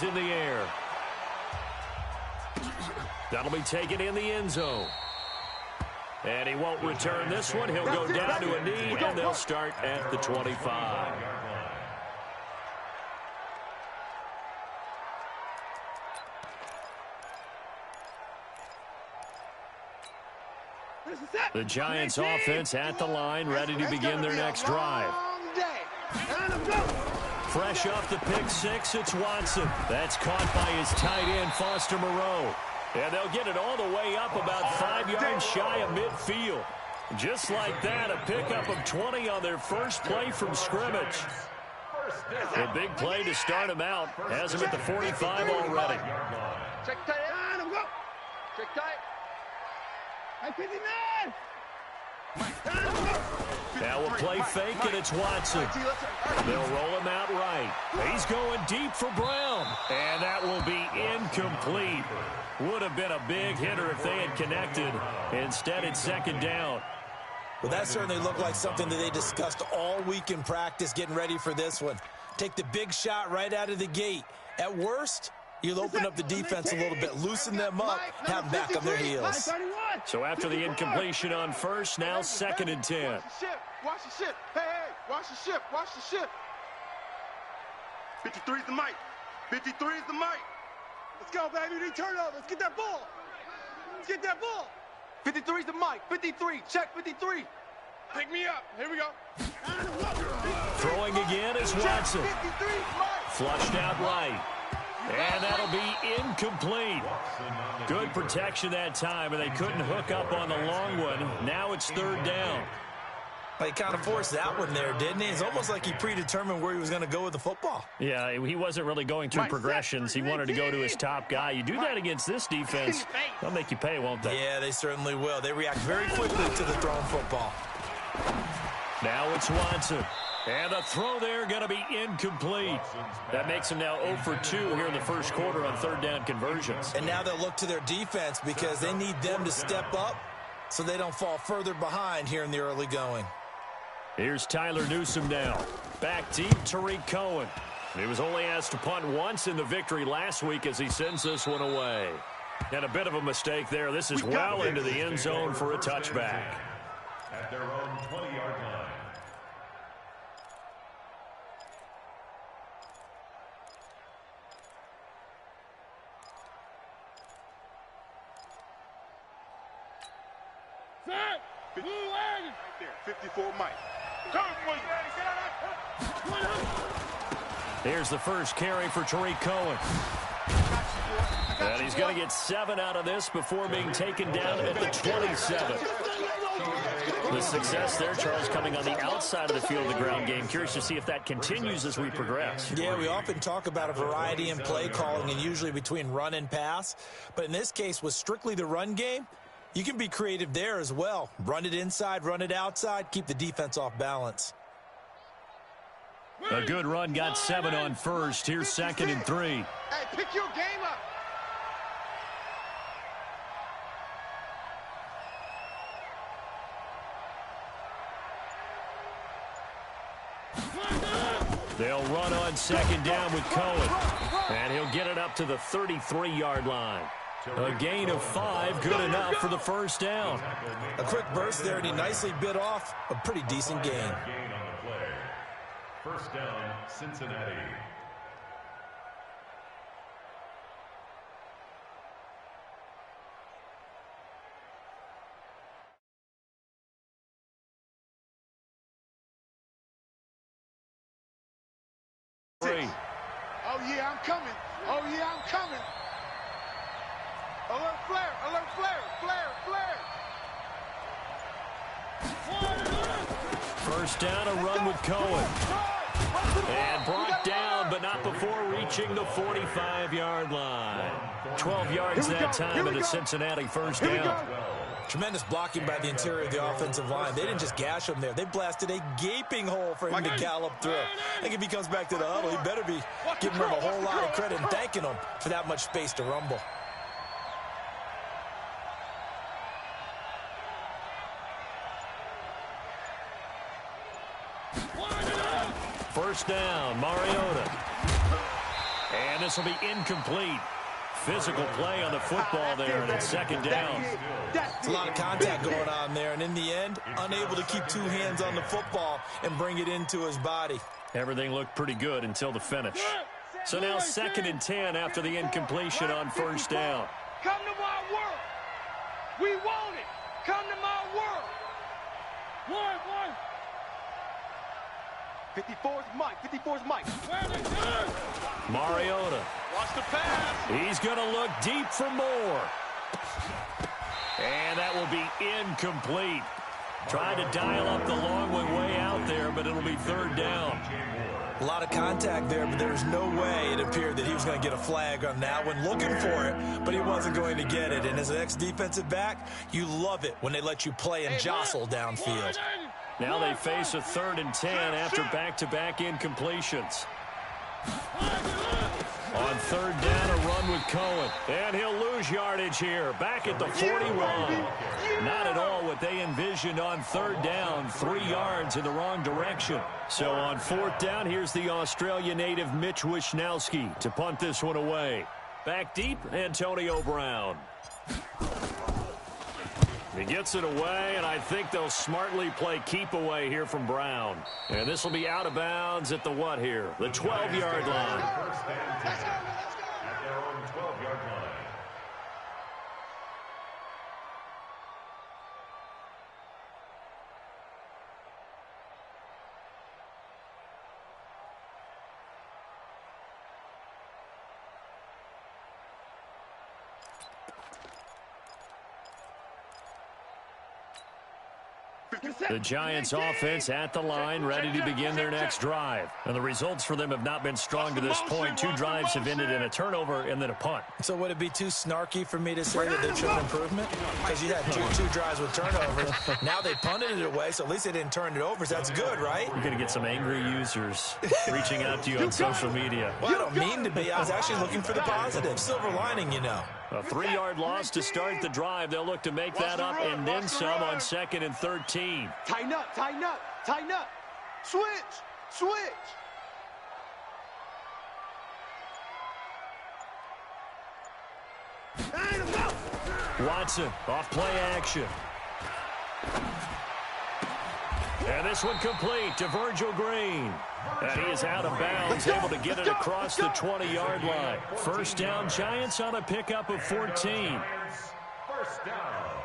in the air. That'll be taken in the end zone. And he won't return this one. He'll go down to a knee, and they'll start at the 25. The Giants offense at the line, ready to begin their next drive. Fresh off the pick six, it's Watson. That's caught by his tight end, Foster Moreau. And they'll get it all the way up about 5 yards shy of midfield. Just like that, a pickup of 20 on their first play from scrimmage. A big play to start him out. Has him at the 45 already. Check tight. Check tight. Now we'll play fake, and it's Watson. They'll roll him out right. He's going deep for Brown. And that will be incomplete. Would have been a big hitter if they had connected. Instead, it's second down. Well, that certainly looked like something that they discussed all week in practice getting ready for this one. Take the big shot right out of the gate. At worst, you'll open up the defense a little bit, loosen them up, have them back on their heels. So after the incompletion on first, now 2nd and 10. Watch the ship. Hey, watch the ship. Watch the ship. 53 is the mic. 53 is the mic. Let's go, baby. We turn over. Let's get that ball. Let's get that ball. 53 is the mic. 53. Check 53. Pick me up. Here we go. Throwing again is Watson. 53, flushed out right. And that'll be incomplete. Good protection that time, and they couldn't hook up on the long one. Now it's 3rd down. He kind of forced that one there, didn't he? It's almost like he predetermined where he was going to go with the football. Yeah, he wasn't really going through progressions. He wanted to go to his top guy. You do that against this defense, they'll make you pay, won't they? Yeah, they certainly will. They react very quickly to the thrown football. Now it's Watson. And the throw there going to be incomplete. That makes him now 0 for 2 here in the first quarter on 3rd down conversions. And now they'll look to their defense because they need them to step up so they don't fall further behind here in the early going. Here's Tyler Newsome now. Back deep, Tariq Cohen. He was only asked to punt once in the victory last week as he sends this one away. And a bit of a mistake there. This is well into the end zone for a touchback. At their own 20-yard line. Blue wagon. Right there. 54 Mike. Here's the first carry for Tariq Cohen. And he's going to get 7 out of this before being taken down at the 27. The success there, Charles, coming on the outside of the field of the ground game. Curious to see if that continues as we progress. Yeah, we often talk about a variety in play calling and usually between run and pass. But in this case, with strictly the run game, you can be creative there as well. Run it inside, run it outside, keep the defense off balance. A good run, got 7 on first. Here's 2nd and 3. Hey, pick your game up. They'll run on 2nd down with Cohen. And he'll get it up to the 33-yard line. A gain of 5, good enough for the first down. A quick burst there, and he nicely bit off a pretty decent gain. Gain on the play. First down, Cincinnati. Oh, yeah, I'm coming. Oh, yeah, I'm coming. Alert flare, alert flare, flare. First down, a run with Cohen. And brought down, but not before reaching the 45-yard line. 12 yards that time at a Cincinnati first down. Tremendous blocking by the interior of the offensive line. They didn't just gash him there. They blasted a gaping hole for him to gallop through. I think if he comes back to the huddle, he better be giving him a whole lot of credit and thanking him for that much space to rumble. First down, Mariota. And this will be incomplete. Physical play on the football there, and it's second down. It's a lot of contact going on there, and in the end, unable to keep two hands on the football and bring it into his body. Everything looked pretty good until the finish. So now 2nd and 10 after the incompletion on first down. Come to my world. We want it. Come to my world. One. 54's Mike. 54's Mike. Mariota. Watch the pass. He's going to look deep for more. And that will be incomplete. Tried to dial up the long way out there, but it'll be 3rd down. A lot of contact there, but there's no way it appeared that he was going to get a flag on that one. Looking for it, but he wasn't going to get it. And as an ex-defensive back, you love it when they let you play and jostle downfield. Now they face a 3rd and 10 after back-to-back incompletions. On 3rd down, a run with Cohen. And he'll lose yardage here. Back at the 41. Not at all what they envisioned on 3rd down. 3 yards in the wrong direction. So on 4th down, here's the Australia native Mitch Wishnowski to punt this one away. Back deep, Antonio Brown. He gets it away, and I think they'll smartly play keep away here from Brown. And this will be out of bounds at the what here? The 12-yard line. Let's go. At their own 12-yard line. The Giants offense at the line, ready to begin their next drive. And the results for them have not been strong to this point. 2 drives have ended in a turnover and then a punt. So would it be too snarky for me to say that they've shown improvement? Because you had two drives with turnovers. Now they punted it away, so at least they didn't turn it over. So that's good, right? You're going to get some angry users reaching out to you on social media. Well, I don't mean to be. I was actually looking for the positive. Silver lining, you know. A 3-yard loss to start the drive. They'll look to make that up and then some on 2nd and 13. Tighten up. Switch. Watson off play action. And this one complete to Virgil Green. And he is out of bounds, able to get it across the 20-yard line. First down, Giants on a pickup of 14. First down.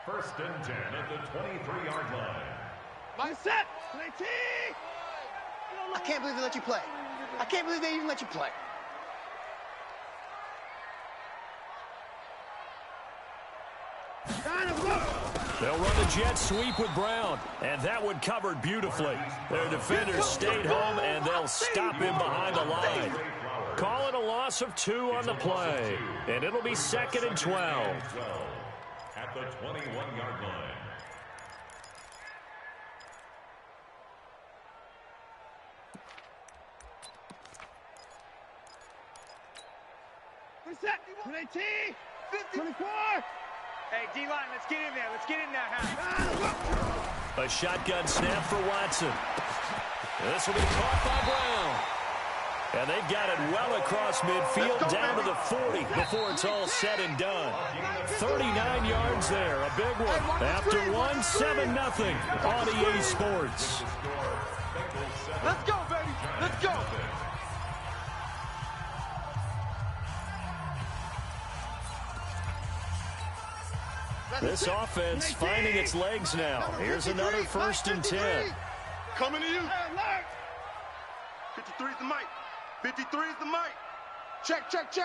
1st and 10 at the 23-yard line. My set. I can't believe they let you play. I can't believe they even let you play. They'll run the jet sweep with Brown, and that one covered beautifully. Their defenders stayed home, and they'll stop him behind the line. Call it a loss of 2 on the play, and it'll be 2nd and 12. At the 21-yard line. Reset. 24. Hey, D-line, let's get in there. Let's get in there. A shotgun snap for Watson. This will be caught by Brown. And they got it well across midfield down to the 40 before it's all said and done. 39 yards there, a big one. After 7-0 on EA Sports. Let's go, baby. Let's go. This offense finding its legs now. Here's another 1st and 10. Coming to you. 53 is the mic. 53 is the mic. Check. Hassan.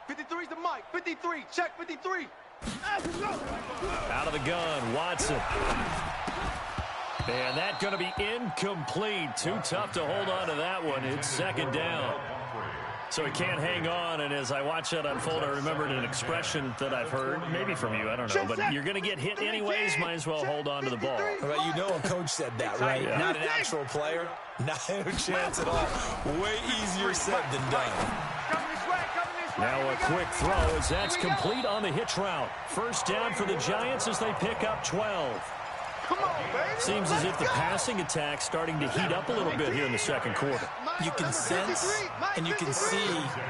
53 is the mic. 53. Check 53. Out of the gun, Watson. And that's going to be incomplete. Too tough to hold on to that one. It's 2nd down. So he can't hang on, and as I watch that unfold, I remembered an expression that I've heard, maybe from you, I don't know, but you're going to get hit anyways, might as well hold on to the ball. Well, you know a coach said that, right? Yeah. Not an actual player. Not a chance at all. Way easier said than done. Now a quick throw as that's complete on the hitch route. First down for the Giants as they pick up 12. Seems as if the passing attack's starting to heat up a little bit here in the second quarter. You can sense and you can see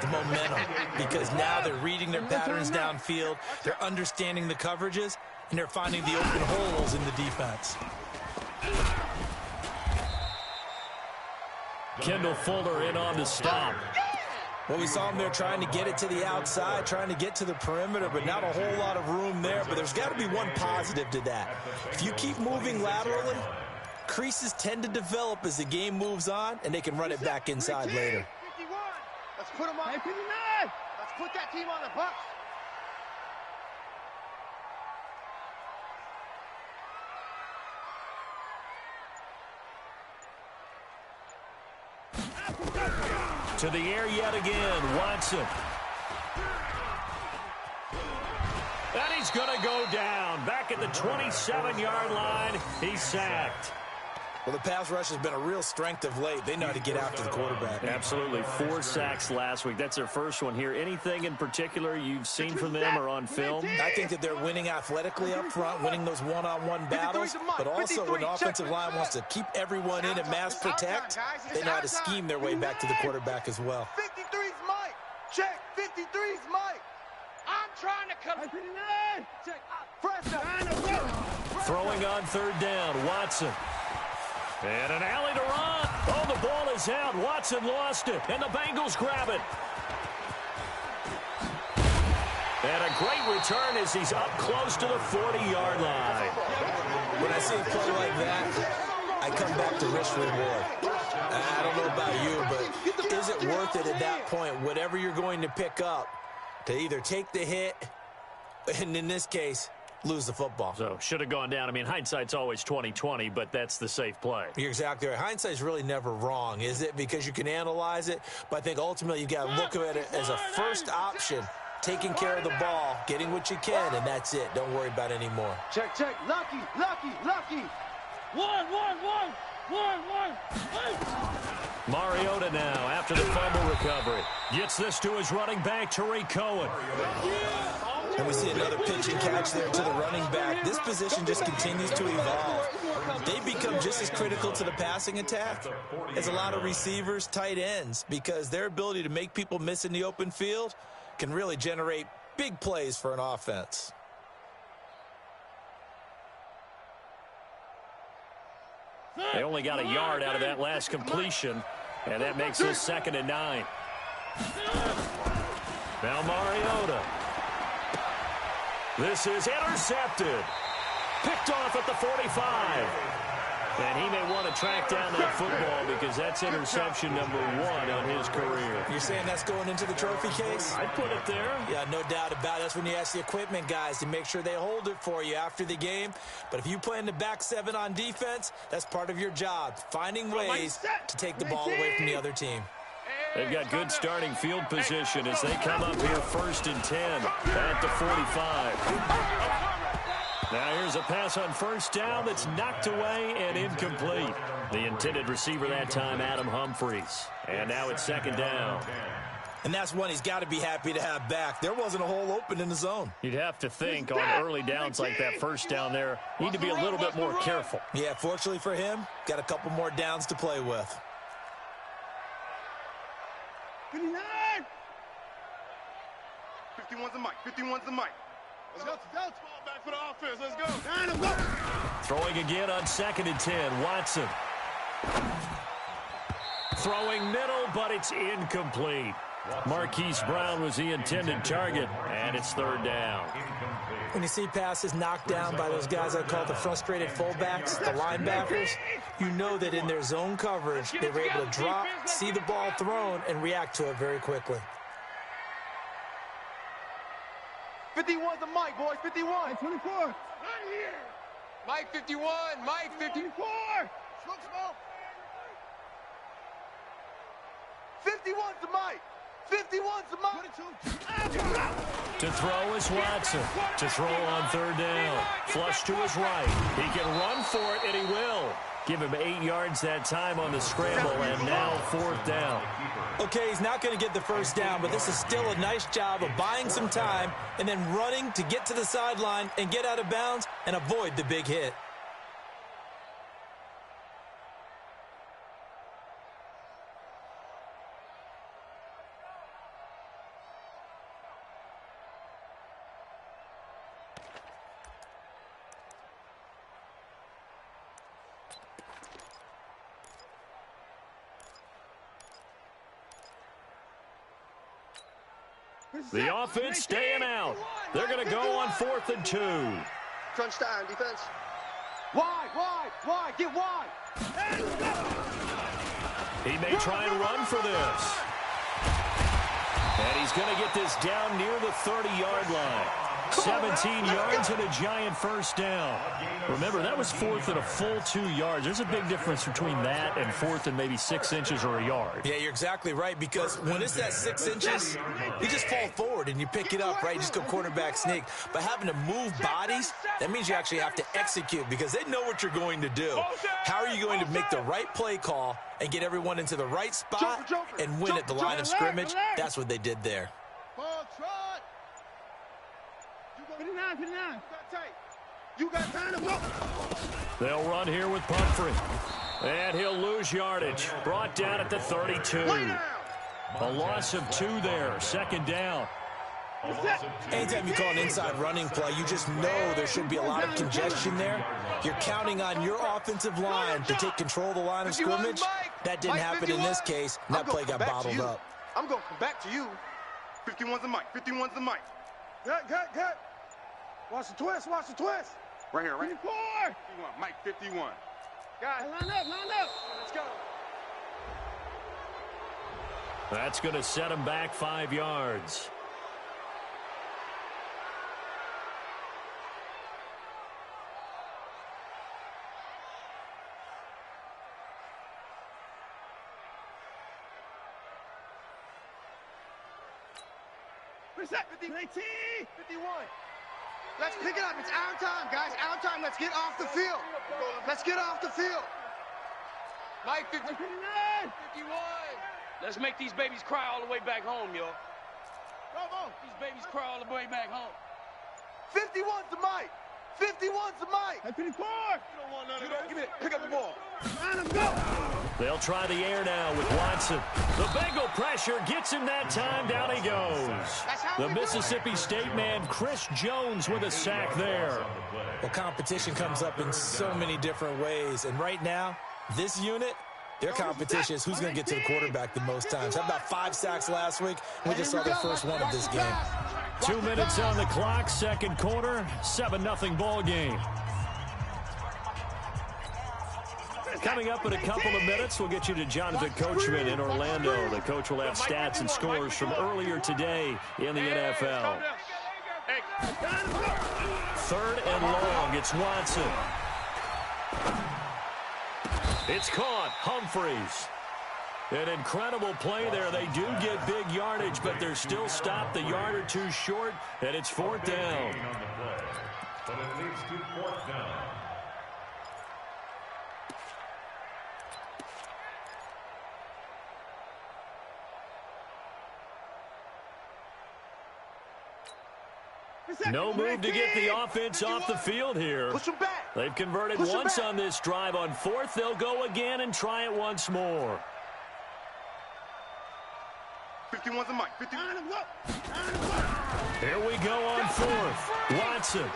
the momentum because now they're reading their patterns downfield, they're understanding the coverages, and they're finding the open holes in the defense. Kendall Fuller in on the stop. Well, we saw him there trying to get it to the outside, trying to get to the perimeter, but not a whole lot of room there. But there's got to be one positive to that. If you keep moving laterally, creases tend to develop as the game moves on, and they can run it back inside later. 51. Let's put them on. 59. Let's put that team on the bus. To the air yet again, Watson. And he's going to go down. Back at the 27-yard line, he's sacked. Well, the pass rush has been a real strength of late. They know how to get after the quarterback. Absolutely. 4 sacks last week. That's their first one here. Anything in particular you've seen from them or on film? I think that they're winning athletically up front, winning those one-on-one battles, but also when the offensive line wants to keep everyone in and mass protect, they know how to scheme their way back to the quarterback as well. 53's Mike. Check. 53's Mike. I'm trying to come. 59. Check. Throwing on third down, Watson. And an alley to run. Oh, the ball is out. Watson lost it, and the Bengals grab it. And a great return as he's up close to the 40-yard line. When I see a play like that, I come back to risk reward. I don't know about you, but is it worth it at that point, whatever you're going to pick up, to either take the hit, and in this case, lose the football? So, should have gone down. I mean, hindsight's always 20/20, but that's the safe play. You're exactly right. Hindsight's really never wrong, is it? Because you can analyze it, but I think ultimately you got to look at it as a first option, taking care of the ball, getting what you can, and that's it. Don't worry about it anymore. Check, check. Lucky, lucky, lucky. One. Mariota now, after the fumble recovery, gets this to his running back, Tariq Cohen. And we see another pitch and catch there to the running back. This position just continues to evolve. They become just as critical to the passing attack as a lot of receivers, tight ends, because their ability to make people miss in the open field can really generate big plays for an offense. They only got a yard out of that last completion, and that makes this 2nd and 9. Now Mariota. This is intercepted. Picked off at the 45. And he may want to track down that football because that's interception number 1 on his career. You're saying that's going into the trophy case? I'd put it there. Yeah, no doubt about it. That's when you ask the equipment guys to make sure they hold it for you after the game. But if you play in the back 7 on defense, that's part of your job, finding ways to take the ball away from the other team. They've got good starting field position as they come up here 1st and 10 at the 45. Now here's a pass on 1st down that's knocked away and incomplete. The intended receiver that time, Adam Humphries. And now it's 2nd down. And that's one he's got to be happy to have back. There wasn't a hole open in the zone. You'd have to think on early downs like that 1st down there, need to be a little bit more careful. Yeah, fortunately for him, got a couple more downs to play with. 59. 51's the mic. 51's the mic. Let's go. Ball back for the offense. Let's go. Throwing again on 2nd and 10. Watson. Throwing middle, but it's incomplete. Marquise Brown was the intended target, and it's 3rd down. When you see passes knocked down by those guys I call the frustrated fullbacks, the linebackers, you know that in their zone coverage, they were able to drop, see the ball thrown, and react to it very quickly. 51's the mic, boys. 51. 24. Right here. Mike 51. Mike 54. Smoke. 51's the mic. 51's the mic. To throw is Watson. To throw on 3rd down. Flush to his right. He can run for it, and he will. Give him 8 yards that time on the scramble, and now 4th down. Okay, he's not going to get the 1st down, but this is still a nice job of buying some time and then running to get to the sideline and get out of bounds and avoid the big hit. The offense staying out. They're going to go on 4th and 2. Crunch time, defense. Wide, get wide. He may try and run for this. And he's going to get this down near the 30-yard line. 17 yards and a giant first down. Remember, that was 4th and a full 2 yards. There's a big difference between that and 4th and maybe 6 inches or a yard. Yeah, you're exactly right, because when it's that 6 inches, you just fall forward and you pick it up, right? You just go quarterback sneak. But having to move bodies, that means you actually have to execute because they know what you're going to do. How are you going to make the right play call and get everyone into the right spot and win at the line of scrimmage? That's what they did there. You got time to go. They'll run here with Pumphrey. And he'll lose yardage. Brought down at the 32. A loss of 2 there. 2nd down. Anytime you call an inside running play, you just know there should be a lot of congestion there. You're counting on your offensive line to take control of the line of scrimmage. That didn't happen in this case. That play got bottled up. I'm going to come back to you. 51's the mic. 51's the mic. Good. Watch the twist. Right here, right? 54. 51, Mike 51. Guys, line up. Let's go. That's going to set him back 5 yards. What's that? 51. Let's pick it up. It's our time, guys. Our time. Let's get off the field. Mike 59. 51. Let's make these babies cry all the way back home, yo. Bravo. These babies cry all the way back home. 51's the mic. 51's the mic. 54. You don't want none of that. Give me it. Pick up the ball. They'll try the air now with Watson. The Bengal pressure gets him that time. Down he goes. The Mississippi State man, Chris Jones, with a sack there. Well, competition comes up in so many different ways. And right now, this unit, their competition is who's going to get to the quarterback the most times. How about 5 sacks last week? We just saw their first one of this game. 2 minutes on the clock, 2nd quarter, 7-0 ball game. Coming up in a couple of minutes, we'll get you to Jonathan Coachman in Orlando. The coach will have stats and scores from earlier today in the NFL. 3rd and long, it's Watson. It's caught, Humphreys. An incredible play there. They do get big yardage, but they're still stopped a yard or 2 short, and it's 4th down. But it leads to 4th down. No move to get the offense off the field here. They've converted once on this drive. On 4th, they'll go again and try it once more. 51's the mic. 51. Here we go on 4th. Watson.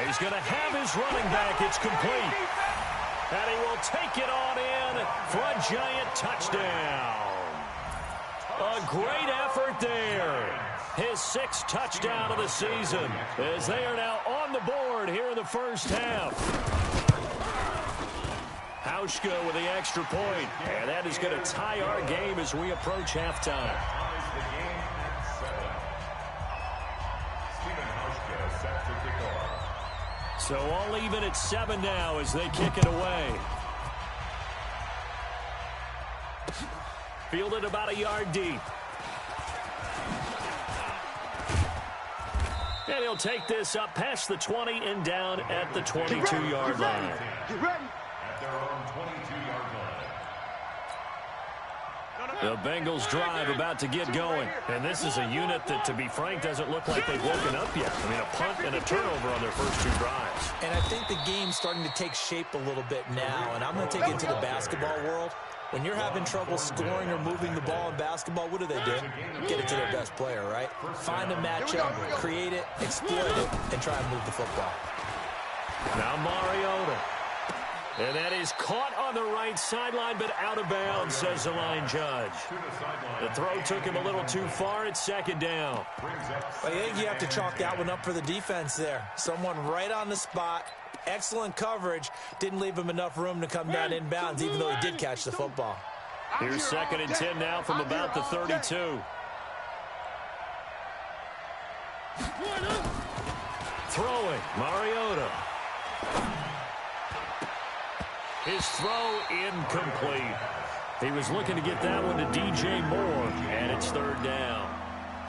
He's going to have his running back. It's complete. And he will take it on in for a giant touchdown. A great effort there. His 6th touchdown of the season as they are now on the board here in the first half. Hauschka with the extra point, and that is going to tie our game as we approach halftime. So all even at 7 now as they kick it away. Fielded about a yard deep. And he'll take this up past the 20 and down at the 22-yard line. Get ready. At their own 22-yard line. The Bengals drive about to get going. And this is a unit that, to be frank, doesn't look like they've woken up yet. I mean, a punt and a turnover on their first 2 drives. And I think the game's starting to take shape a little bit now. And I'm going to take it to the basketball world. When you're having trouble scoring or moving the ball in babasketball, what do? Get it to their best player, right? Find a matchup, create it, exploit it, and try and move the football. Now Mariota. And that is caught on the right sideline, but out of bounds, says the line judge. The throw took him a little too far. It's second down. I think you have to chalk that one up for the defense there. Someone right on the spot. Excellent coverage. Didn't leave him enough room to come down inbounds, even though he did catch the football. Here's 2nd and 10 now from about the 32. Throwing, Mariota. His throw incomplete. He was looking to get that one to DJ Moore, and it's 3rd down.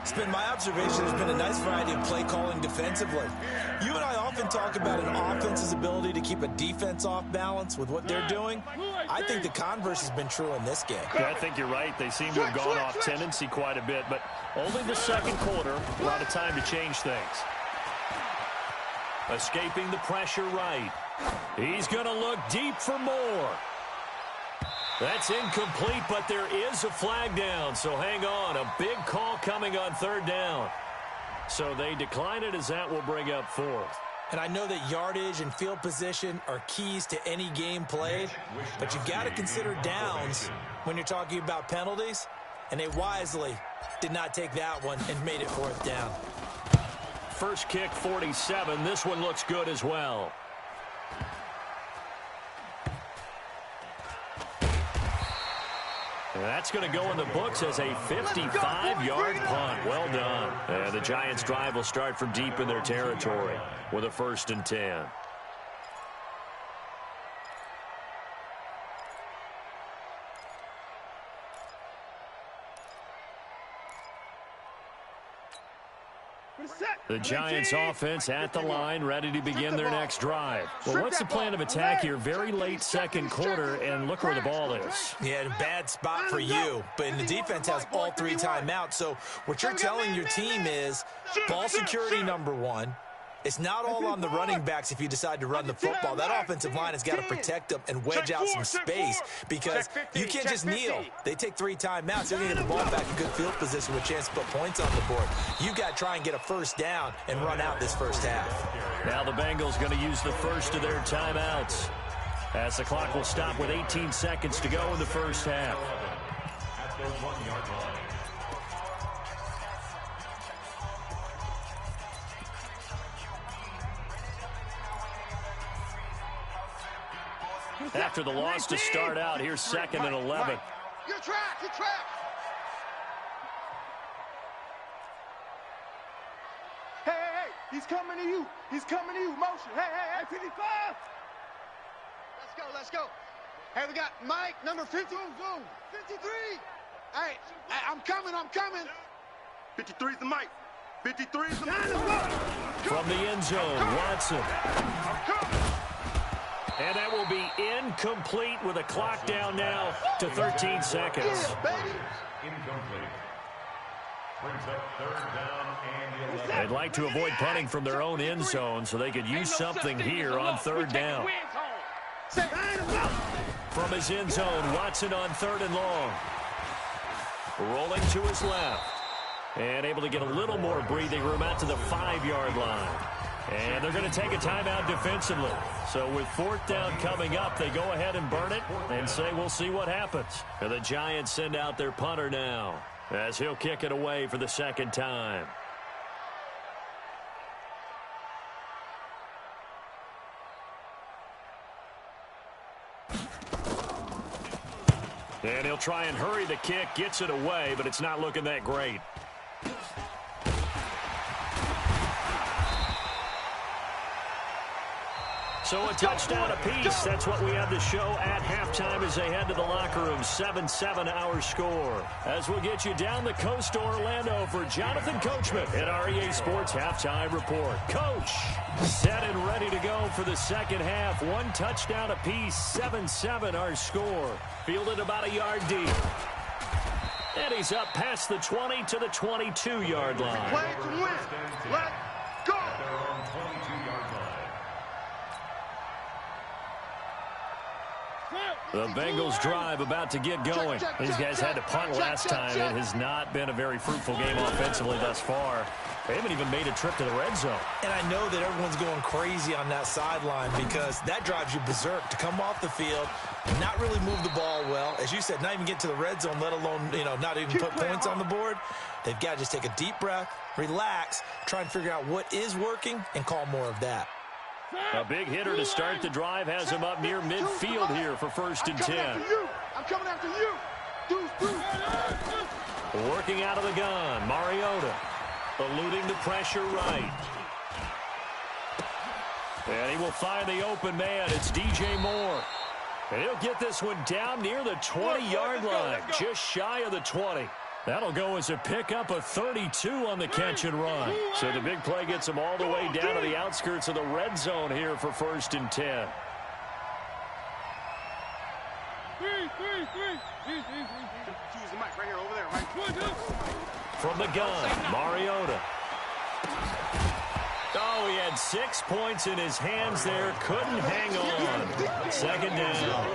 It's been my observation there's been a nice variety of play calling defensively. You and I often talk about an offense's ability to keep a defense off balance with what they're doing. I think the converse has been true in this game. Yeah, I think you're right. They seem to have gone off tendency quite a bit, but only the second quarter, a lot of time to change things. Escaping the pressure right. He's going to look deep for more. That's incomplete, but there is a flag down, so hang on. A big call coming on 3rd down. So they decline it as that will bring up 4th. And I know that yardage and field position are keys to any game played, but you've got to consider downs when you're talking about penalties, and they wisely did not take that one and made it 4th down. First kick, 47. This one looks good as well. That's going to go in the books as a 55-yard punt. Well done. And the Giants' drive will start from deep in their territory with a 1st and 10. The Giants offense at the line, ready to begin their next drive. Well, what's the plan of attack here? Very late second quarter, and look where the ball is. Yeah, a bad spot for you, but the defense has all 3 timeouts. So what you're telling your team is ball security number 1. It's not all on the running backs if you decide to run the football. That offensive line has got to protect them and wedge out some space because you can't just kneel. They take 3 timeouts. They're going to get the ball back in good field position with a chance to put points on the board. You've got to try and get a 1st down and run out this first half. Now the Bengals going to use the first of their timeouts as the clock will stop with 18 seconds to go in the first half. At the 1-yard line. After the loss to start out, here's 2nd and 11. You're trapped, you're trapped. Hey, he's coming to you. He's coming to you. Motion. Hey, 55. Let's go. Hey, we got Mike, number 50. 53. Hey, I'm coming. 53's the Mike. 53's the Mike. From the end zone, Watson. And that will be incomplete with a clock down now to 13 seconds. Incomplete. Brings up 3rd down and 11. They'd like to avoid punting from their own end zone so they could use something here on 3rd down. From his end zone, Watson on 3rd and long. Rolling to his left. And able to get a little more breathing room out to the 5-yard line. And they're going to take a timeout defensively. So with 4th down coming up, they go ahead and burn it and say we'll see what happens. And the Giants send out their punter now as he'll kick it away for the 2nd time. And he'll try and hurry the kick, gets it away, but it's not looking that great. So a touchdown apiece. That's what we have to show at halftime as they head to the locker room. 7-7 our score. As we'll get you down the coast to Orlando for Jonathan Coachman at REA Sports Halftime Report. Coach, set and ready to go for the second half. 1 touchdown apiece. 7-7 our score. Fielded about a yard deep. And he's up past the 20 to the 22-yard line. Play to win. Let's go. Their own 22-yard line. The Bengals drive about to get going. These guys had to punt last time. It has not been a very fruitful game offensively thus far. They haven't even made a trip to the red zone. And I know that everyone's going crazy on that sideline because that drives you berserk to come off the field, not really move the ball well. As you said, not even get to the red zone, let alone, not even put points on the board. They've got to just take a deep breath, relax, try and figure out what is working and call more of that. A big hitter to start the drive has him up near midfield here for 1st and 10. I'm coming after you. Working out of the gun, Mariota. Eluding the pressure right. And he will find the open man. It's DJ Moore. And he'll get this one down near the 20-yard line, just shy of the 20. That'll go as a pickup of 32 on the catch and run. So the big play gets him all the way down to the outskirts of the red zone here for 1st and 10. Choose the mic right here, over there, Mike. From the gun, Mariota. Oh, he had 6 points in his hands there. Couldn't hang on. 2nd down.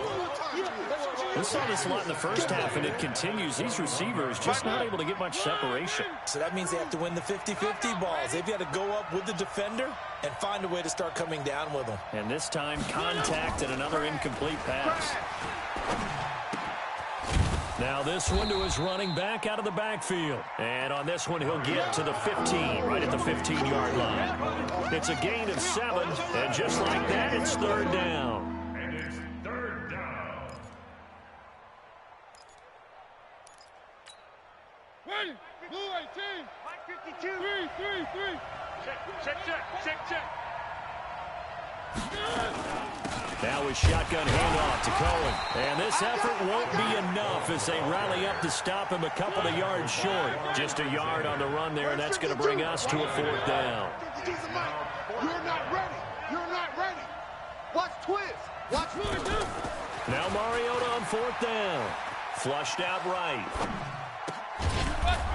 We saw this a lot in the first half, and it continues. These receivers just not able to get much separation. So that means they have to win the 50-50 balls. They've got to go up with the defender and find a way to start coming down with them. And this time, contact and another incomplete pass. Now this one to his running back out of the backfield. And on this one, he'll get to the 15, right at the 15-yard line. It's a gain of 7, and just like that, it's 3rd down. And it's 3rd down. Ready, blue 18. Mike 52. 3. Check. Now a shotgun handoff to Cohen. And this effort won't be enough as they rally up to stop him a couple of yards short. Just a yard on the run there, and that's going to bring us to a 4th down. You're not ready. Watch twist. Watch twist. Now Mariota on 4th down. Flushed out right.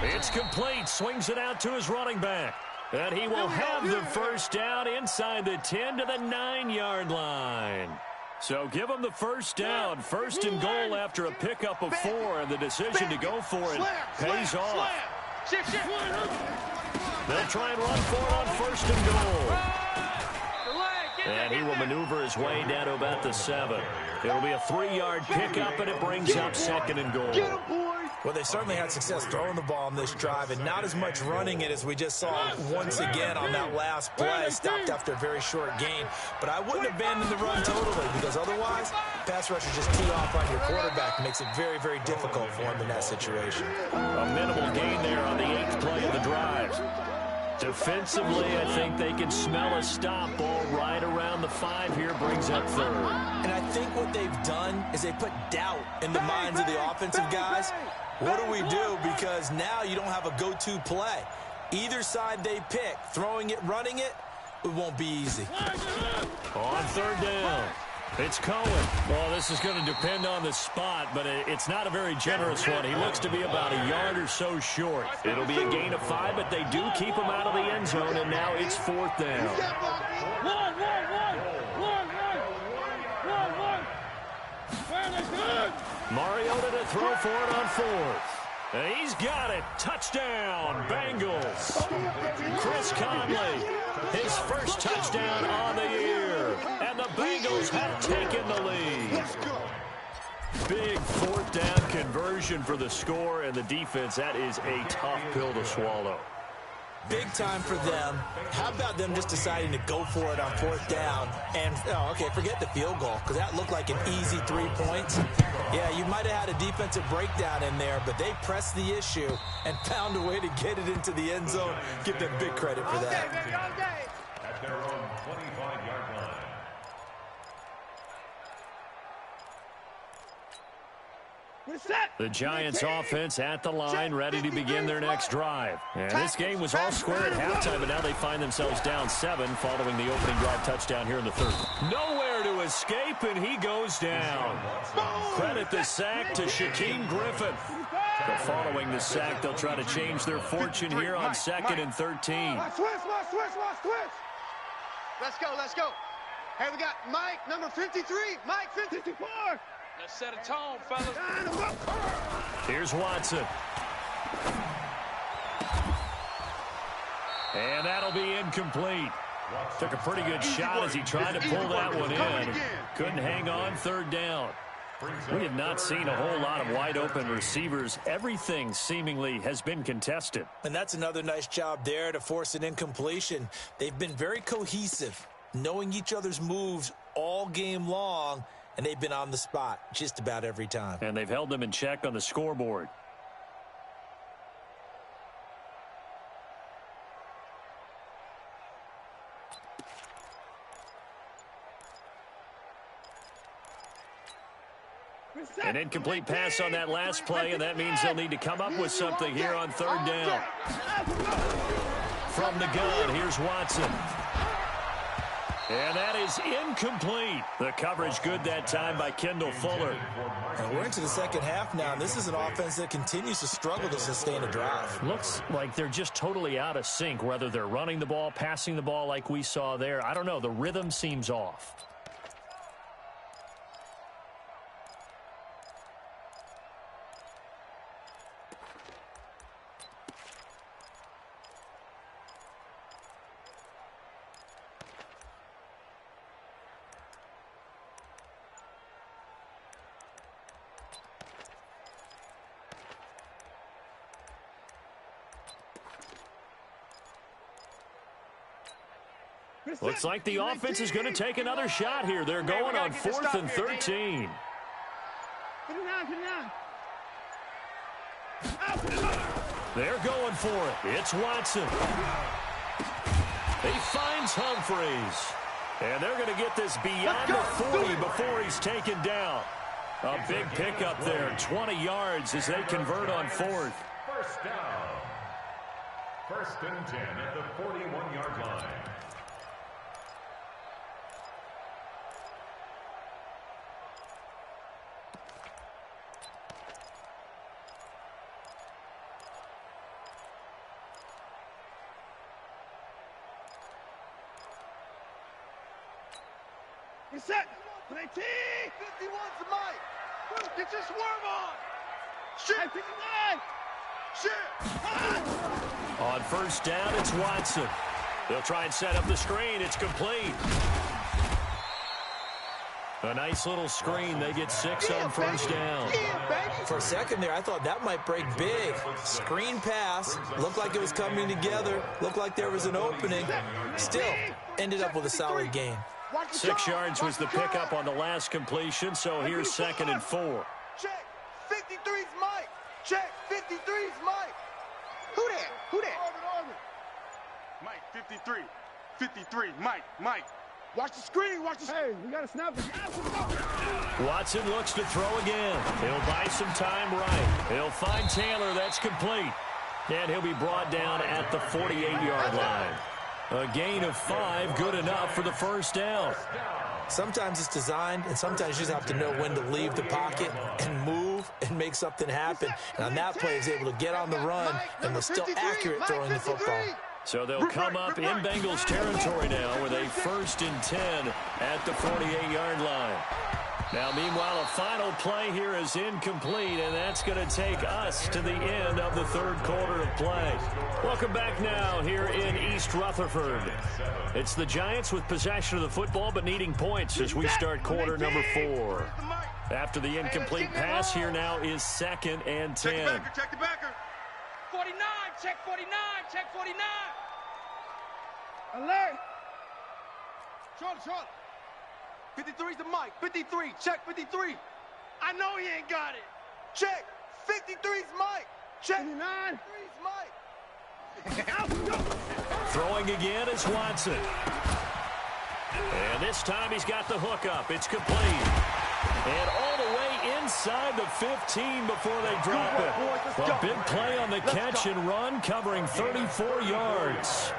It's complete. Swings it out to his running back. And he will have the 1st down inside the 10 to the 9-yard line. So give him the 1st down. 1st and goal after a pickup of 4. And the decision to go for it pays off. They'll try and run for it on 1st and goal. And he will maneuver his way down to about the 7. It'll be a 3-yard pickup, and it brings up 2nd and goal. Well, they certainly had success throwing the ball on this drive and not as much running it as we just saw once again on that last play. Stopped after a very short gain. But I wouldn't abandon the run totally because otherwise, pass rushers just tee off on your quarterback. Makes it very, very difficult for him in that situation. A minimal gain there on the 8th play of the drive. Defensively, I think they can smell a stop. Ball right around the 5 here, brings up 3rd. And I think what they've done is they put doubt in the minds of the offensive guys. What do we do? Because now you don't have a go-to play. Either side they pick, throwing it, running it, it won't be easy. On 3rd down, it's Cohen. Well, this is going to depend on the spot, but it's not a very generous one. He looks to be about a yard or so short. It'll be a gain of 5, but they do keep him out of the end zone, and now it's 4th down. Mariota to throw for it on 4th. And he's got it. Touchdown, Bengals. Chris Conley, his first touchdown on the year. And the Bengals have taken the lead. Big 4th down conversion for the score, and the defense, that is a tough pill to swallow. Big time for them. How about them just deciding to go for it on 4th down? And, forget the field goal, because that looked like an easy 3 points. Yeah, you might have had a defensive breakdown in there, but they pressed the issue and found a way to get it into the end zone. Give them big credit for that. At their own 25-yard line. The Giants offense at the line, ready to begin their next drive. And this game was all square at halftime, but now they find themselves down 7 following the opening drive touchdown here in the 3rd. Nowhere to escape, and he goes down. Credit the sack to Shaquem Griffin. But following the sack, they'll try to change their fortune here on 2nd and 13. Watch twist. Let's go. Hey, we got Mike, number 53. Mike, 54. Let's set a tone, fellas. Here's Watson. And that'll be incomplete. Took a pretty good shot as he tried to pull that one in. Couldn't hang on third down. We have not seen a whole lot of wide-open receivers. Everything seemingly has been contested. And that's another nice job there to force an incompletion. They've been very cohesive, knowing each other's moves all game long, and they've been on the spot just about every time. And they've held them in check on the scoreboard. An incomplete pass on that last play, and that means they'll need to come up with something here on third down. From the gun, here's Watson. And that is incomplete. The coverage good that time by Kendall Fuller. And we're into the second half now, and this is an offense that continues to struggle to sustain a drive. Looks like they're just totally out of sync, whether they're running the ball, passing the ball like we saw there. I don't know. The rhythm seems off. Looks like the offense is going to take another shot here. They're going on 4th and 13. They're going for it. It's Watson. He finds Humphreys. And they're going to get this beyond the 40 before he's taken down. A big pickup there, 20 yards as they convert on 4th. First down. 1st and 10 at the 41-yard line. Get set. 51's the mic. Get your swerve on. Shit. 59. Shit. On first down, it's Watson. They'll try and set up the screen. It's complete. A nice little screen. They get 6 on first down. For a second there, I thought that might break big. Screen pass. Looked like it was coming together. Looked like there was an opening. Still, ended up with a solid gain. 6 yards was the pickup on the last completion, so here's 2nd and 4. Check. 53's Mike. Check. 53's Mike. Who that? Who that? Mike, 53. 53. Mike. Watch the screen. Watch the... Hey, we got to snap it. Watson looks to throw again. He'll buy some time right. He'll find Taylor. That's complete. And he'll be brought down at the 48-yard line. A gain of 5, good enough for the first down. Sometimes it's designed, and sometimes you just have to know when to leave the pocket and move and make something happen. And on that play, he's able to get on the run and was still accurate throwing the football. So they'll come up in Bengals territory now with a 1st and 10 at the 48-yard line. Now, meanwhile, a final play here is incomplete, and that's going to take us to the end of the 3rd quarter of play. Welcome back now here in East Rutherford. It's the Giants with possession of the football but needing points as we start quarter number 4. After the incomplete pass, here now is 2nd and 10. Check the backer. 49, check 49, check 49. Alert. Short. 53's the mic. 53. Check 53. I know he ain't got it. Check. 53's Mike. Check. 53's Mike. Throwing again is Watson. And this time he's got the hook up. It's complete. And all the way inside the 15 before they drop it. A big play on the catch and run, covering 34 yards.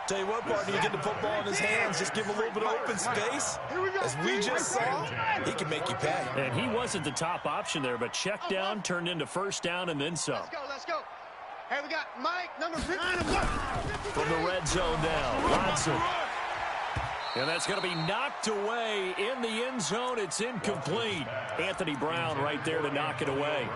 Tell you what, partner, you get the football in his hands, just give him a little bit of open space. As we just saw, he can make you pay. And he wasn't the top option there, but check down turned into first down and then some. Let's go. Hey, we got Mike, number 59. From the red zone now, Watson. And that's going to be knocked away in the end zone. It's incomplete. Anthony Brown right there to knock it away.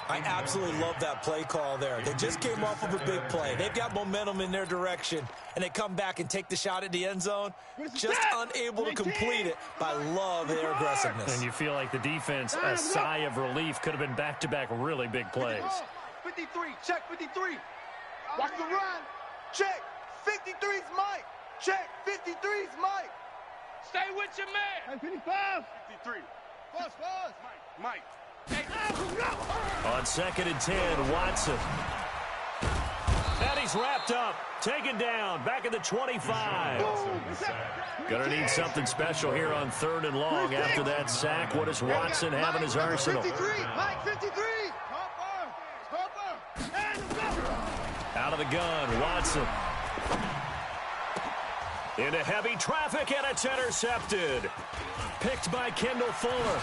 I absolutely love that play call there. They just came off of a big play. They've got momentum in their direction, and they come back and take the shot at the end zone, just unable to complete it. But I love their aggressiveness. And you feel like the defense, a sigh of relief, could have been back-to-back really big plays. 53, check 53. Watch the run. Check. 53's Mike. Check. 53's Mike. Stay with your man. 55. 53. Fuzz. Mike. On 2nd and 10, Watson. And he's wrapped up. Taken down. Back at the 25. Gonna need something special here on 3rd and long. After that sack, what does Watson have in his arsenal? 53. Mike 53. Out of the gun, Watson. Into heavy traffic, and it's intercepted. Picked by Kendall Fuller.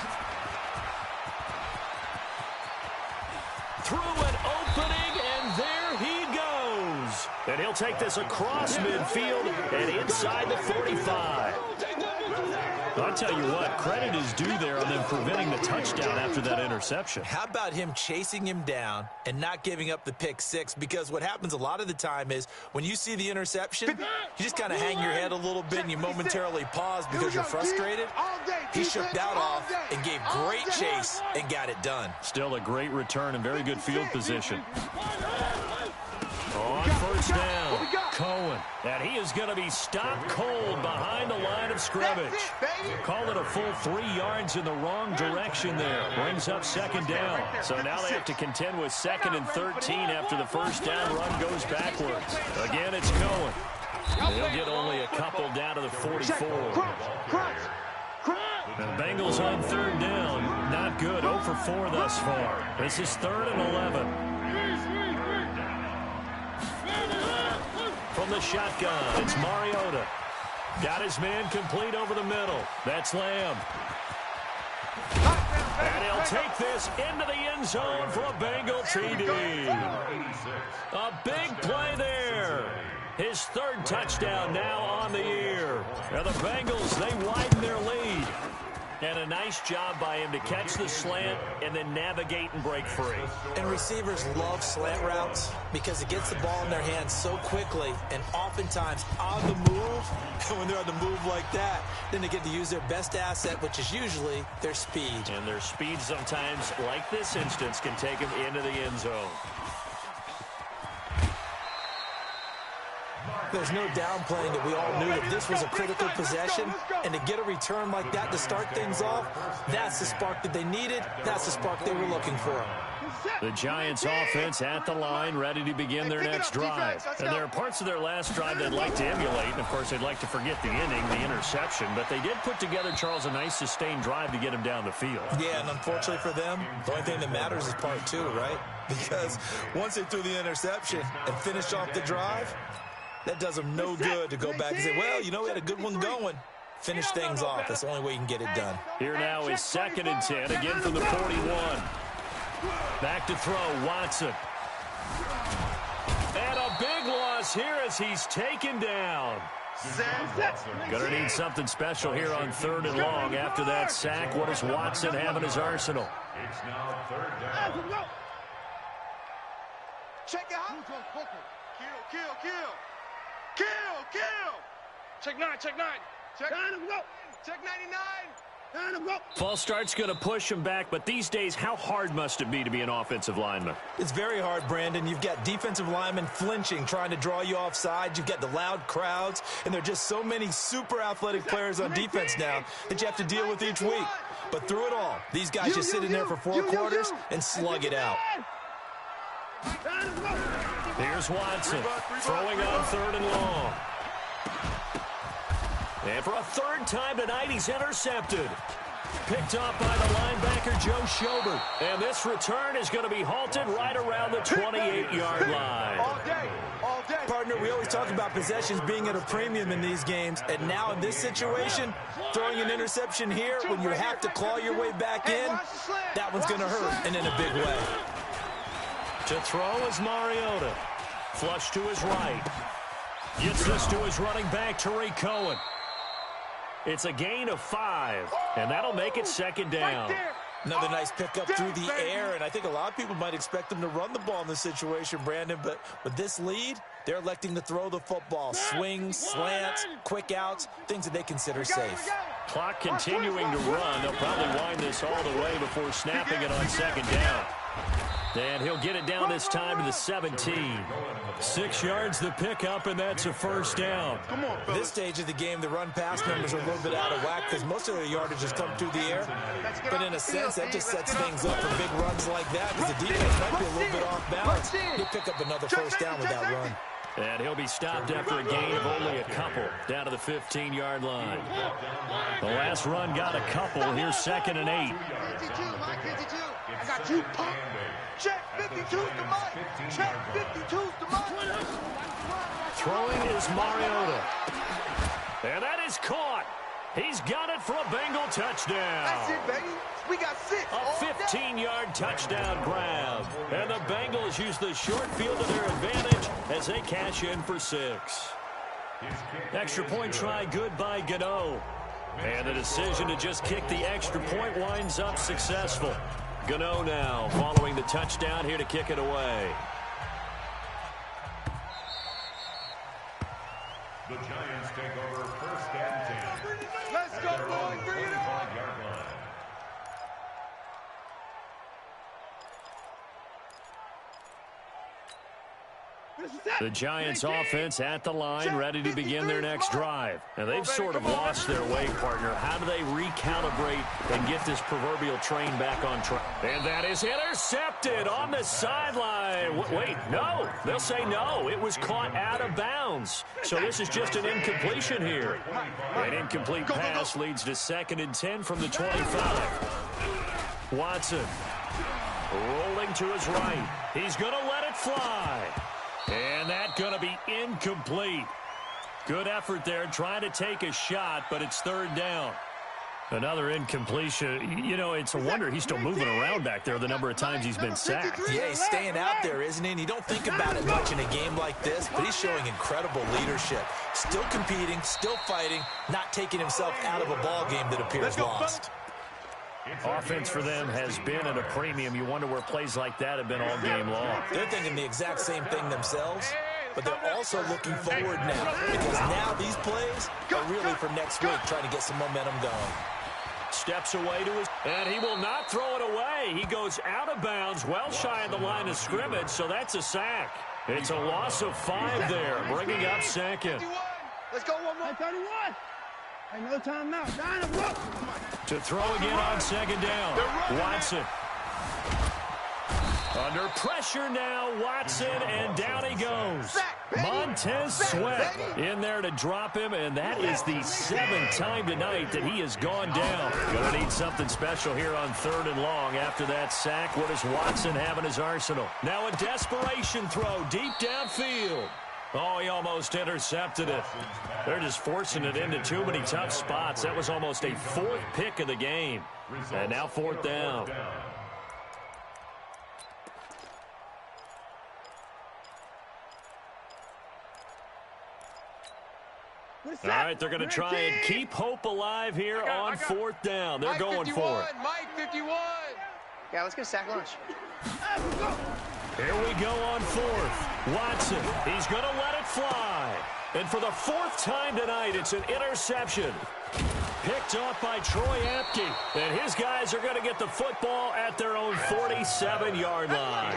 Through an opening, and there he goes. And he'll take this across midfield and inside the 45. I'll tell you what, credit is due there on them preventing the touchdown after that interception. How about him chasing him down and not giving up the pick six? Because what happens a lot of the time is when you see the interception, you just kind of hang your head a little bit and you momentarily pause because you're frustrated. He shook that off and gave great chase and got it done. Still a great return and very good field position. On 1st down, Cohen. And he is going to be stopped cold behind the line of scrimmage. Call it a full 3 yards in the wrong direction there. Brings up 2nd down. So now they have to contend with 2nd and 13 after the 1st down run goes backwards. Again, it's Cohen. They'll get only a couple down to the 44. The Bengals on 3rd down. Not good. 0 for 4 thus far. This is 3rd and 11. From the shotgun, it's Mariota. Got his man complete over the middle. That's Lamb. And he'll take this into the end zone for a Bengal TD. A big play there. His 3rd touchdown now on the year. And the Bengals, they widen their lead. And a nice job by him to catch the slant and then navigate and break free. And receivers love slant routes because it gets the ball in their hands so quickly and oftentimes on the move. And when they're on the move like that, then they get to use their best asset, which is usually their speed. And their speed sometimes, like this instance, can take them into the end zone. There's no downplaying that we all knew that this was a critical possession, and to get a return like that to start things off, that's the spark that they needed. That's the spark they were looking for. The Giants offense at the line, ready to begin their next drive. And there are parts of their last drive they'd like to emulate, and of course they'd like to forget the inning, the interception, but they did put together, Charles, a nice sustained drive to get him down the field. Yeah, and unfortunately for them, the only thing that matters is part 2, right? Because once they threw the interception and finished off the drive, that does them no good to go back and say, well, you know, we had a good one going. Finish things off. That's the only way you can get it done. Here now is 2nd and 10, again from the 41. Back to throw, Watson. And a big loss here as he's taken down. Gonna need something special here on 3rd and long. After that sack, what does Watson have in his arsenal? It's now 3rd down. Check it out. Kill. Check 9. Check 99. False start's going to push him back, but these days, how hard must it be to be an offensive lineman? It's very hard, Brandon. You've got defensive linemen flinching, trying to draw you offside. You've got the loud crowds, and there are just so many super athletic players on defense now that you have to deal with each week. But through it all, these guys just sit in there for 4 quarters and slug it out. Here's Watson, throwing on 3rd and long. And for a 3rd time tonight, he's intercepted. Picked up by the linebacker, Joe Schobert. And this return is going to be halted right around the 28-yard line. All day. Partner, we always talk about possessions being at a premium in these games. And now in this situation, throwing an interception here when you have to claw your way back in, that one's going to hurt, and in a big way. To throw is Mariota. Flush to his right. Gets this to his running back, Tariq Cohen. It's a gain of 5, and that'll make it 2nd down. Another nice pickup through the air, and I think a lot of people might expect them to run the ball in this situation, Brandon, but with this lead, they're electing to throw the football. Swings, slants, quick outs, things that they consider safe. Clock continuing to run. They'll probably wind this all the way before snapping it on second down. And he'll get it down this time to the 17. 6 yards the pickup, and that's a first down. Come on, At this stage of the game, the run-pass numbers are a little bit out of whack because most of their yardage has come through the air. But in a sense, that just sets things up for big runs like that because the defense might be a little bit off balance. He'll pick up another first down with that run. And he'll be stopped after a gain of only a couple, down to the 15-yard line. The last run got a couple. Here's 2nd and 8. 52, Mike, 52. I got you, punk. Check 52's the Mike. Check 52's the Mike. Throwing is Mariota. And that is caught. He's got it for a Bengal touchdown. That's it, baby. We got 6. A 15-yard touchdown grab. And the Bengals use the short field to their advantage as they cash in for 6. Extra point try good by Gano. And the decision to just kick the extra point winds up successful. Gano now following the touchdown here to kick it away. The Giants take over 1st and 10. Let's go, boys. Bring it on. 45-yard line. The Giants offense at the line, ready to begin their next drive. And they've sort of lost their way, partner. How do they recalibrate and get this proverbial train back on track? And that is intercepted on the sideline. Wait, no. They'll say no. It was caught out of bounds. So this is just an incompletion here. An incomplete pass leads to 2nd and 10 from the 25. Watson rolling to his right. He's going to let it fly. And that's going to be incomplete. Good effort there trying to take a shot, but it's 3rd down. Another incompletion. You know, it's a wonder he's still moving around back there the number of times he's been sacked. Yeah, he's staying out there, isn't he? And you don't think about it much in a game like this, but he's showing incredible leadership. Still competing, still fighting, not taking himself out of a ball game that appears lost. Offense for them has been at a premium. You wonder where plays like that have been all game long. They're thinking the exact same thing themselves, but they're also looking forward now because now these plays are really for next week, trying to get some momentum going. Steps away to his, and he will not throw it away. He goes out of bounds, well shy of the line of scrimmage, so that's a sack. It's a loss of 5 there, bringing up 2nd. Let's go one more. 31. Hey, no timeout. To throw again on 2nd down. Watson. Under pressure now, Watson, and down he goes. Montez Sweat in there to drop him, and that is the 7th time tonight that he has gone down. Going to need something special here on 3rd and long after that sack. What does Watson have in his arsenal? Now a desperation throw deep downfield. Oh, he almost intercepted it. They're just forcing it into too many tough spots. That was almost a 4th pick of the game. And now 4th down. All right, they're going to try and keep hope alive here on 4th down. They're going for it. Mike 51. Yeah, let's get a sack lunch. Here we go on 4th. Watson, he's going to let it fly. And for the 4th time tonight, it's an interception. Picked off by Troy Apke. And his guys are going to get the football at their own 47-yard line.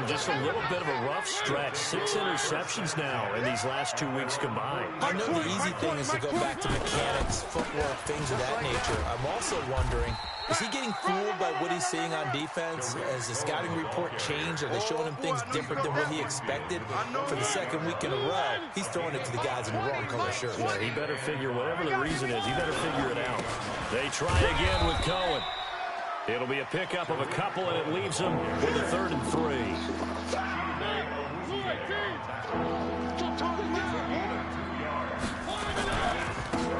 Just a little bit of a rough stretch. 6 interceptions now in these last 2 weeks combined. I know the easy thing is to go back to mechanics, footwork, things of that nature. I'm also wondering, is he getting fooled by what he's seeing on defense? Has the scouting report changed? Are they showing him things different than what he expected? For the 2nd week in a row, he's throwing it to the guys in the wrong color shirt. Yeah, he better figure, whatever the reason is, he better figure it out. They try again with Cohen. It'll be a pickup of a couple, and it leaves them with a 3rd and 3.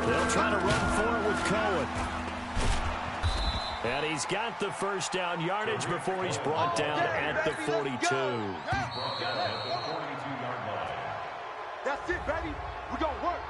They'll try to run for it with Cohen. And he's got the first down yardage before he's brought down at the 42. That's it, baby. We're going to work.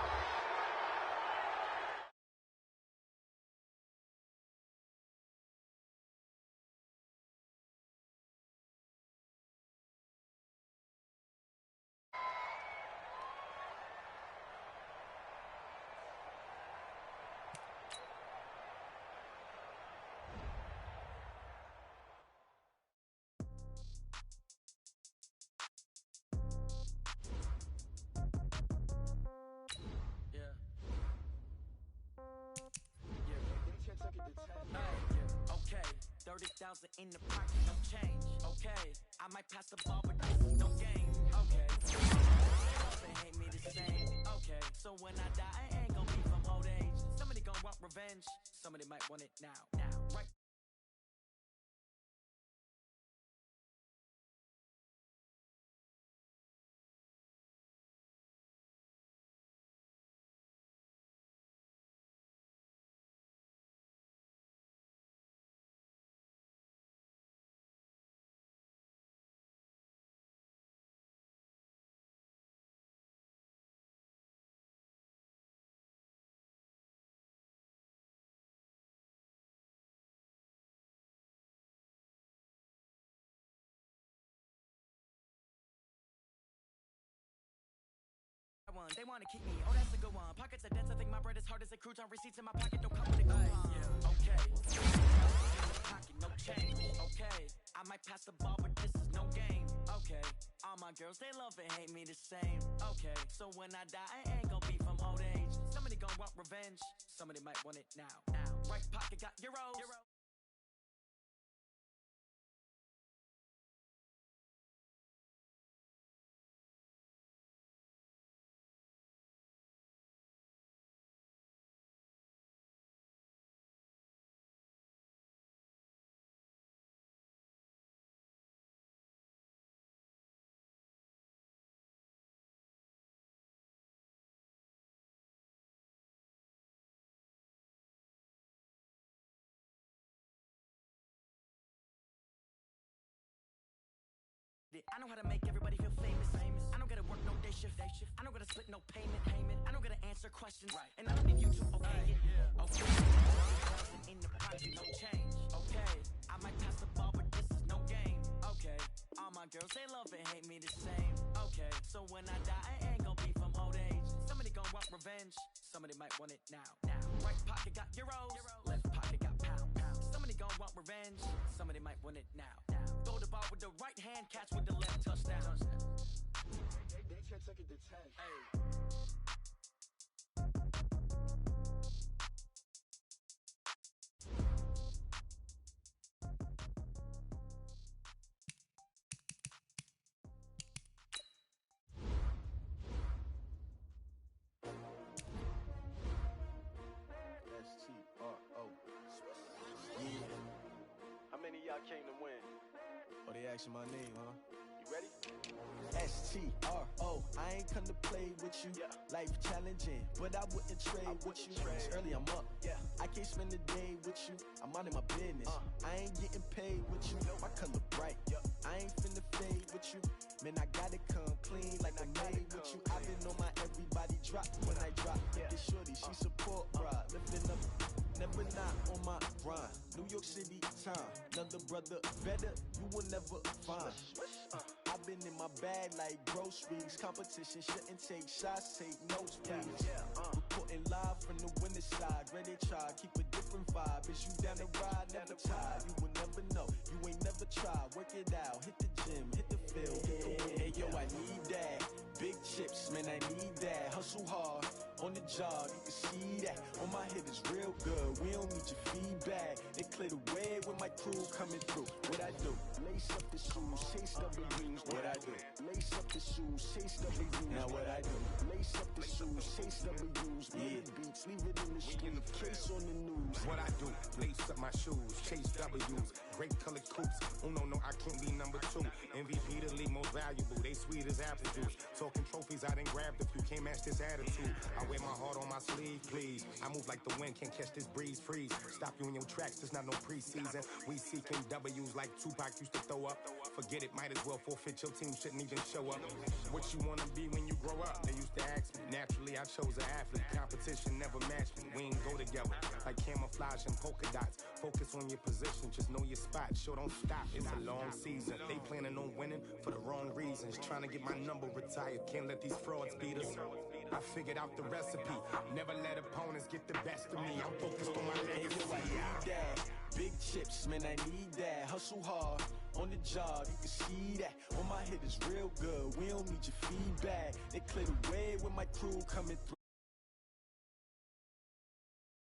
30,000 in the pocket, no change. Okay, I might pass the ball, but this is no game. Okay, they love and hate me the same. Okay, so when I die, I ain't gonna be from old age. Somebody gonna want revenge. Somebody might want it now. Right. One. They wanna keep me, oh that's a good one. Pockets are dense, I think my bread is hard as a crouton. Receipts in my pocket, don't come with a coupon. Okay, in the pocket, no change. Okay, I might pass the ball, but this is no game. Okay, all my girls, they love and hate me the same. Okay, so when I die, I ain't gonna be from old age. Somebody gonna want revenge, somebody might want it now. Right pocket got euros. I know how to make everybody feel famous. I don't gotta work no day shift. I don't gotta split no payment. I don't gotta answer questions. And I don't need you to okay it. Okay. In the pocket, no change. Okay. I might pass the ball, but this is no game. Okay. All my girls, they love and hate me the same. Okay. So when I die, I ain't gonna be from old age. Somebody gonna want revenge. Somebody might want it now. Right pocket got euros. Left pocket got pound. Somebody gonna want revenge. Somebody might want it now. Throw the ball with the right hand, catch with the left, touchdown. They can't take it to 10. Hey. S-T-R-O. Yeah. How many of y'all came to win? Oh, they asking my name, huh? You ready? S-T-R-O. I ain't come to play with you. Life challenging, but I wouldn't trade with you. It's early, I'm up. I can't spend the day with you. I'm out of my business. I ain't getting paid with you. My color bright. I ain't finna fade with you. Man, I gotta come clean like I made with you. I've been on my everybody drop when I drop. Get shorty, she support, bruh. Lifting up. Never not on my grind. New York City time. Another brother better, you will never find. I've been in my bag like groceries. Competition shouldn't take shots, take notes, please. Reporting live from the winning side. Ready to try, keep a different vibe. Is you down the ride, never tired. You will never know, you ain't never tried. Work it out, hit the gym, hit the field, hit the win. Hey yo, I need that. Big chips, man, I need that. Hustle hard, on the job, you can see that. On my head is real good, we don't need your feedback. They clear the way with my crew coming through. What I do? Lace up the shoes, chase W's. What I do? Lace up the shoes, chase W's. Now what I do? Lace up the shoes, chase W's. Yeah, beats, leave it in the street, case on the news. What I do? Lace up my shoes, chase W's. Great colored coops. Oh no, I can't be number 2. MVP the league most valuable. They sweet as apple juice. Talking trophies, I done grabbed a few. Can't match this attitude. I wear my heart on my sleeve, please. I move like the wind, can't catch this breeze. Freeze. Stop you in your tracks. There's not no preseason. We seeking W's like Tupac used to throw up. Forget it, might as well forfeit. Your team shouldn't even show up. What you wanna be when you grow up? They used to ask me. Naturally, I chose an athlete. Competition never matched me. We ain't go together like camouflage and polka dots. Focus on your position, just know your spot. Sure, don't stop. It's a long season. They planning on winning for the wrong reasons. Trying to get my number retired. Can't let these frauds beat us. I figured out the recipe. Never let opponents get the best of me. I'm focused on my legacy. I need that. Big chips, man, I need that. Hustle hard, on the job, you can see that. On my head is real good, we don't need your feedback. They clear the way with my crew coming through.